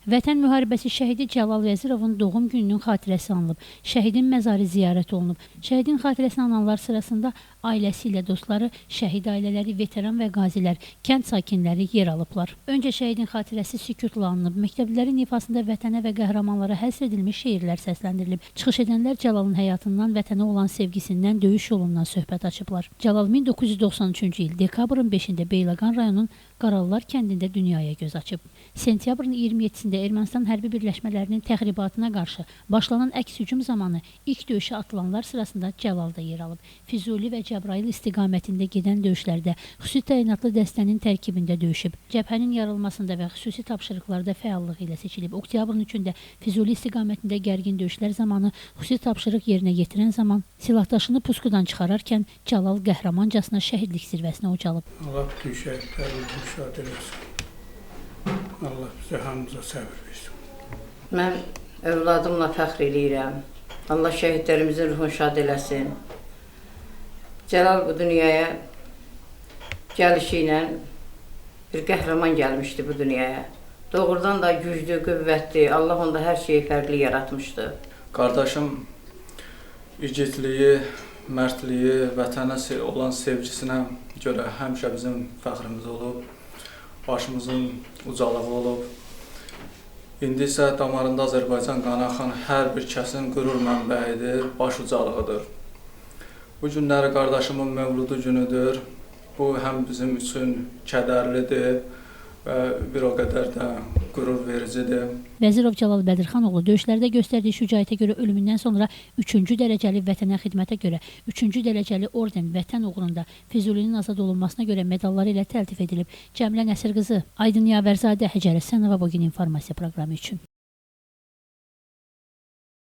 Vətən müharibəsi şəhidi Cəlal Vəzirovun doğum gününün xatirəsi anılıb. Şəhidin məzarı ziyarət olunub. Şəhidin xatirəsini ananlar sırasında ailəsi ilə dostları, şəhid ailələri, veteran və qazilər, kənd sakinləri yer alıblar. Öncə şəhidin xatirəsi sükutla anılıb. Məktəblilərin ifasında vətənə və qəhrəmanlara həsr edilmiş şeirlər səsləndirilib. Çıxış edənlər Cəlalın həyatından, vətənə olan sevgisindən, döyüş yolundan söhbət açıblar. Cəlal 1993-cü il dekabrın 5-də Beyləqan rayonunun Qaralılar kəndində dünyaya göz açıb. Sentyabrın 27-də Ermənistan hərbi birləşmələrinin təxribatına qarşı başlanan əks hücum zamanı ilk döyüşə atılanlar sırasında Cəlal da yer alıb. Füzuli və Cəbrayıl istiqamətində gedən döyüşlərdə xüsusi təyinatlı dəstənin tərkibində döyüşüb. Cəbhənin yarılmasında və xüsusi tapşırıqlarda fəallıq ilə seçilib. Oktyabrın 3-də Füzuli istiqamətində gərgin döyüşlər zamanı xüsusi tapşırıq yerinə yetirən zaman silahdaşını puskudan çıxararkən Cəlal qəhrəmancasına şəhidlik zirvəsinə ucalıb. Allah bütün şəhidlərini şad eləsin. Allah bizə hamımıza səbir versin. Mən övladımla fəxr eləyirəm. Allah şəhidlərimizin ruhunu şad eləsin. Cəlal bu dünyaya gəlişi ilə bir qəhrəman gəlmişdi bu dünyaya. Doğrudan da güclü, qüvvətli. Allah onda hər şeyi fərqli yaratmışdı. Qardaşım igidliyi, mərdliyi, vətənə olan sevgisinə görə həmişə bizim fəxrimiz olub. Başımızın ucalığı olub. İndi isə damarında Azərbaycan qanı axan hər bir kəsin qürur mənbəyidir, baş ucalığıdır. Bu günləri qardaşımın mövludu günüdür. Bu həm bizim üçün kədərlidir və bir o qədər də qürur vericidir. Vəzirov Cəlal Bədirxanoğlu döyüşlərdə göstərdiyi şücaətə görə ölümündən sonra 3-cü dərəcəli vətənə xidmətə görə 3-cü dərəcəli orden vətən uğrunda Füzulinin azad olunmasına görə medalları ilə təltif edilib. Cəmilə Nəsir qızı, Aydın Yavərzadə, Həcər Həsənova bugün informasiya proqramı üçün.